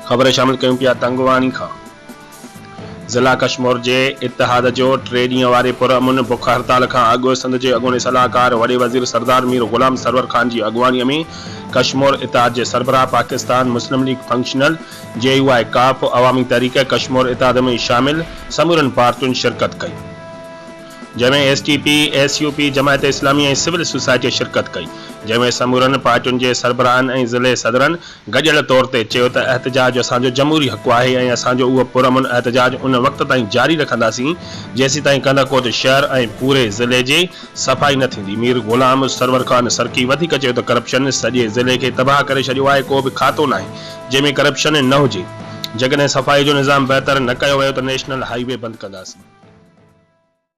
ख़बर शामिल कयूं पिया तंगवाणी खां। ज़िला कशमोर जे इत्तेहाद जो 3 ॾींहं वारे परामन बुख हड़ताल खां अॻु संद जे अॻूणे सलाहकार वॾे वज़ीर सरदार ग़लام सरवर खान जी अॻवाणीअ में कशमोर इत्तेहाद जे सरबराह पाकिस्तान मुस्लिम लीग फंक्शनल JUI काफ अवामी तहरीक कशमोर इत्तेहाद में शामिल समुरन पार्टियुनि शिरकत कई, जंहिंमें STP SUP जमायत اسلامي ऐं सिविल सोसाइटी शिरकत कई, जंहिंमें समूरन पार्टियुनि जे सरबराहनि ऐं ज़िले सदरनि गॾियल तौर ते चयो त एहतजाज असांजो जमहूरी हक़ आहे ऐं असांजो उहो पुरअमन एहतजाज उन वक़्त ताईं जारी रखंदासीं जेसीं ताईं कंदकोट शहर ऐं पूरे ज़िले जी सफ़ाई न थींदी। मीर غلام सरवर खान सरकी वधीक चयो त करप्शन सॼे ज़िले खे तबाह करे छॾियो आहे। को बि खातो न आहे जंहिंमें करप्शन न हुजे। जेकॾहिं सफ़ाई जो निज़ाम बहितर न कयो वियो त नेशनल हाईवे बंदि कंदासीं।